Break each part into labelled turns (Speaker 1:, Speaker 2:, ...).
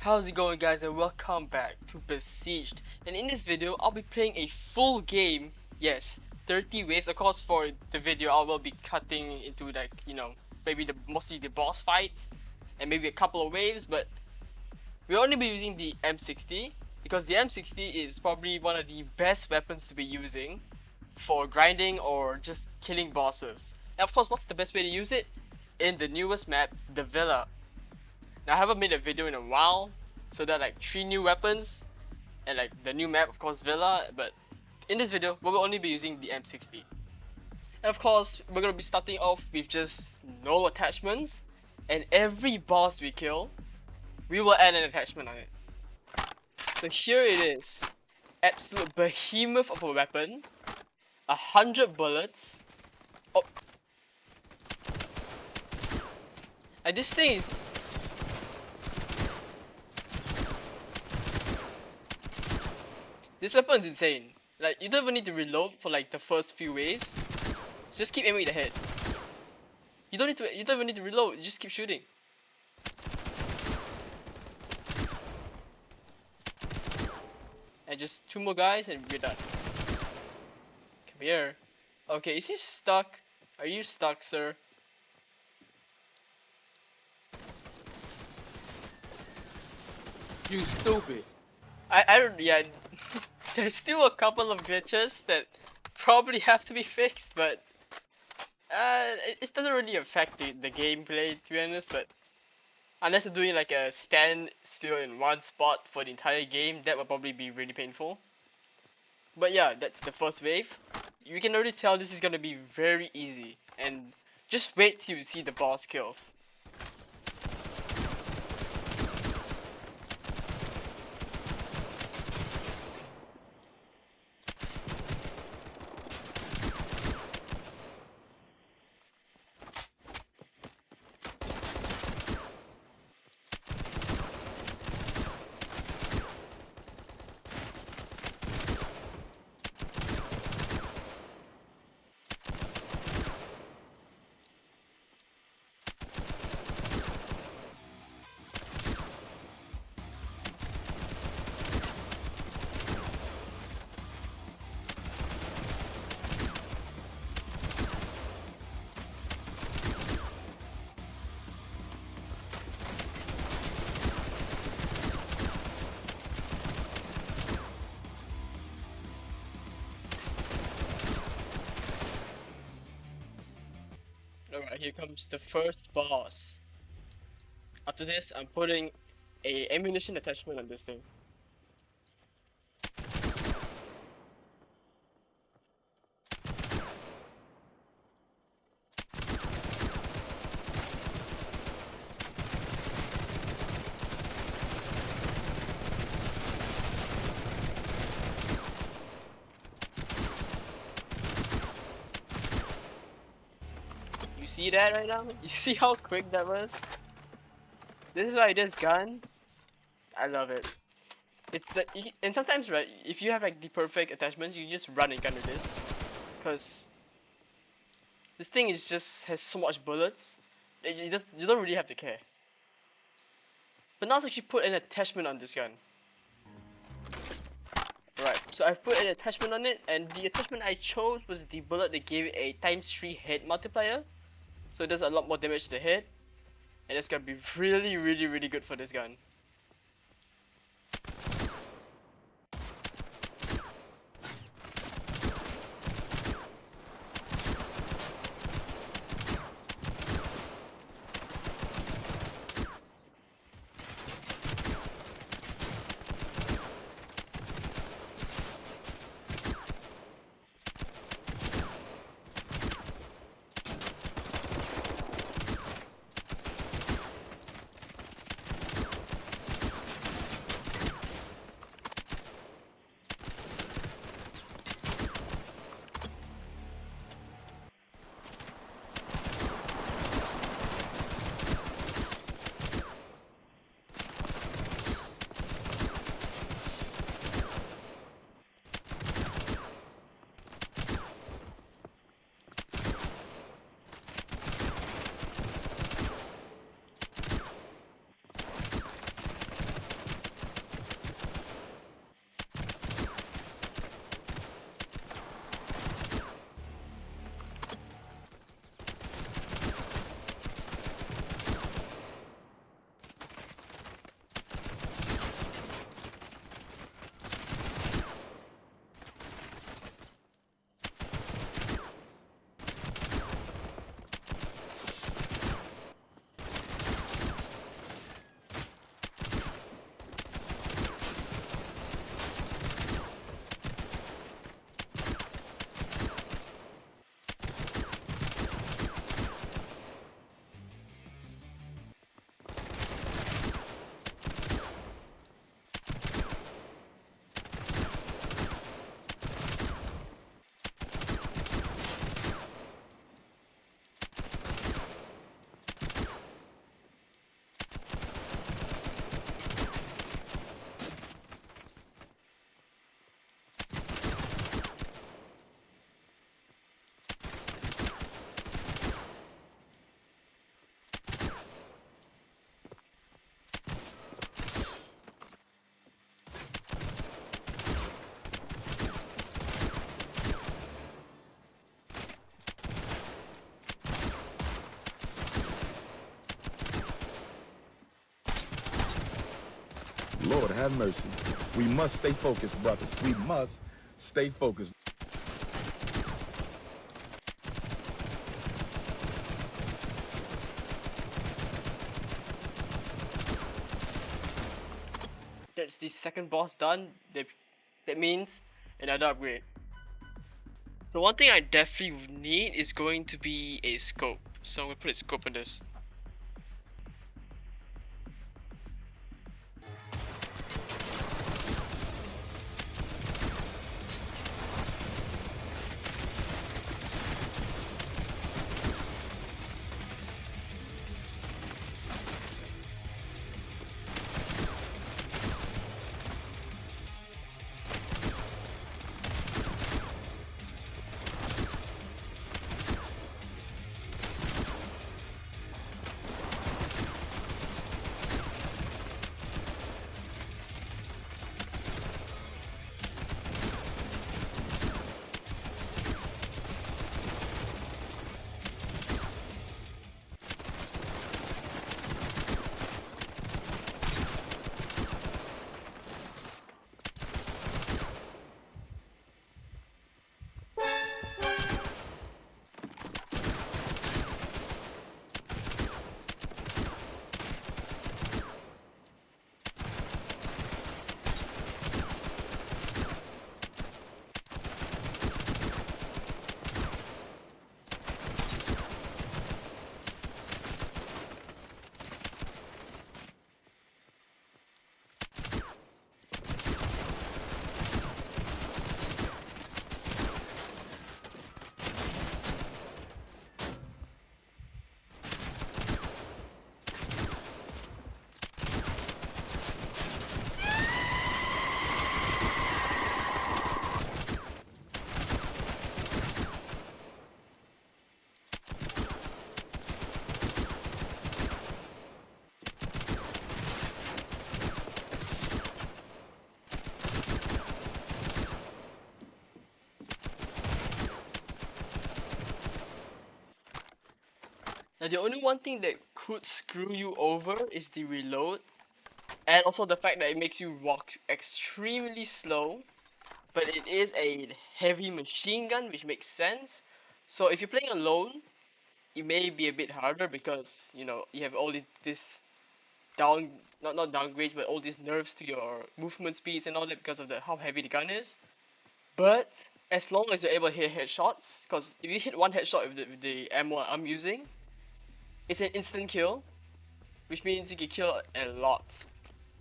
Speaker 1: How's it going, guys, and welcome back to Besieged. And in this video I'll be playing a full game. Yes, 30 waves. Of course, for the video I will be cutting into, like, maybe mostly the boss fights and maybe a couple of waves, but we'll only be using the M60 because the M60 is probably one of the best weapons to be using for grinding or just killing bosses. And of course, what's the best way to use it? In the newest map, the Villa. Now, I haven't made a video in a while, so there are like 3 new weapons and like the new map, of course, Villa. But in this video, we will only be using the M60. And of course, we're gonna be starting off with just no attachments, and every boss we kill, we will add an attachment on it. So here it is, absolute behemoth of a weapon, 100 bullets. Oh, and this thing is. This weapon is insane. Like, you don't even need to reload for like the first few waves. Just keep aiming at the head. You don't even need to reload, you just keep shooting. And just 2 more guys and we're done. Come here. Okay, is he stuck? Are you stuck, sir?
Speaker 2: You stupid.
Speaker 1: I don't, yeah. There's still a couple of glitches that probably have to be fixed, but it doesn't really affect the gameplay, to be honest. But unless you're doing like a stand still in one spot for the entire game, that would probably be really painful. But yeah, that's the first wave. You can already tell this is gonna be very easy, and just wait till you see the boss kills. Alright, here comes the first boss. After this, I'm putting a ammunition attachment on this thing. You see that right now? You see how quick that was? This is why this gun, I love it. It's and sometimes, right, if you have like the perfect attachments, you just run and gun with this, because this thing is just has so much bullets that you don't really have to care. But now let's actually put an attachment on this gun. Right, so I've put an attachment on it, and the attachment I chose was the bullet that gave it a ×3 head multiplier. So it does a lot more damage to the head, and it's gonna be really good for this gun.
Speaker 3: Lord have mercy. We must stay focused, brothers. We must stay focused.
Speaker 1: That's the second boss done. That means another upgrade. So one thing I definitely need is going to be a scope. So I'm gonna put a scope on this. Now the only one thing that could screw you over is the reload, and also the fact that it makes you walk extremely slow. But it is a heavy machine gun, which makes sense. So if you're playing alone, it may be a bit harder because you have all this down not downgrades, but all these nerfs to your movement speeds and all that because of the how heavy the gun is. But as long as you're able to hit headshots, because if you hit one headshot with the ammo I'm using, it's an instant kill, which means you can kill a lot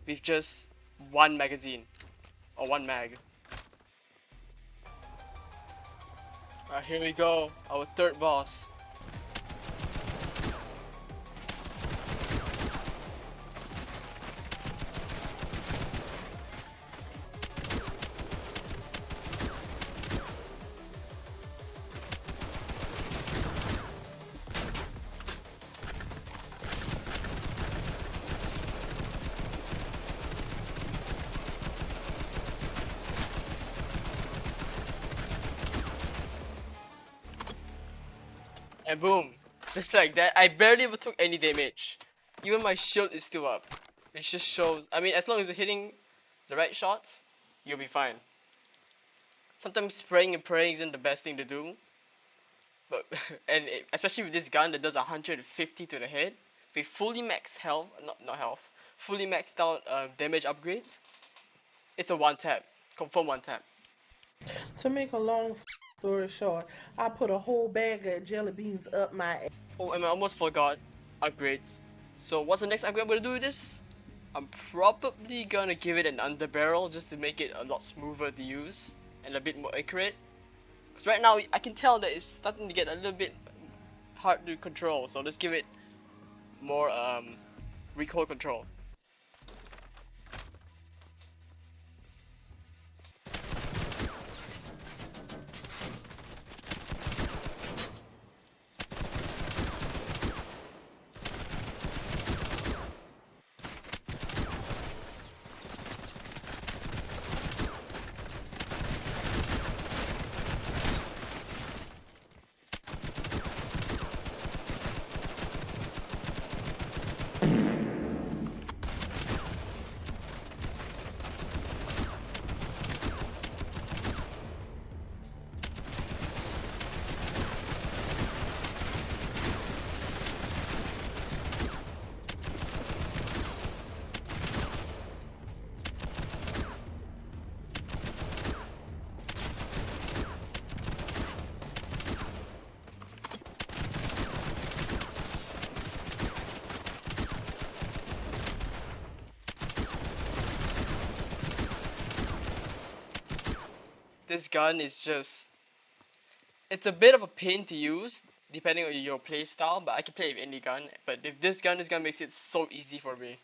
Speaker 1: with just one magazine or one mag. Alright, here we go, our third boss. And boom, just like that, I barely even took any damage. Even my shield is still up. It just shows, I mean, as long as you're hitting the right shots, you'll be fine. Sometimes spraying and praying isn't the best thing to do. But especially with this gun that does 150 to the head, with fully maxed health, not health, fully maxed out damage upgrades, it's a one tap, confirm one tap.
Speaker 4: To make a long story short, I put a whole bag of jelly beans up my ass.
Speaker 1: Oh, and I almost forgot upgrades. So what's the next upgrade I'm gonna do with this? I'm probably gonna give it an underbarrel just to make it a lot smoother to use and a bit more accurate. Because right now I can tell that it's starting to get a little bit hard to control, so let's give it more recoil control. this gun is just, it's a bit of a pain to use depending on your play style, but I can play with any gun. But if this gun makes it so easy for me.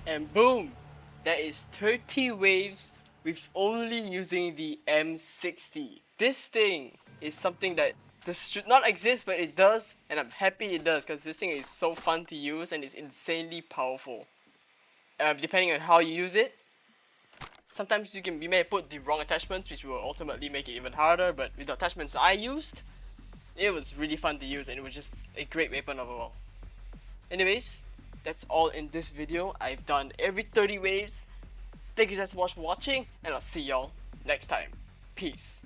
Speaker 1: And boom! That is 30 waves with only using the M60. This thing is something that this should not exist, but it does, and I'm happy it does because this thing is so fun to use and it's insanely powerful. Depending on how you use it, sometimes you may put the wrong attachments, which will ultimately make it even harder. But with the attachments I used, it was really fun to use, and it was just a great weapon overall. Anyways, that's all in this video. I've done every 30 waves. Thank you guys so much for watching, and I'll see y'all next time. Peace.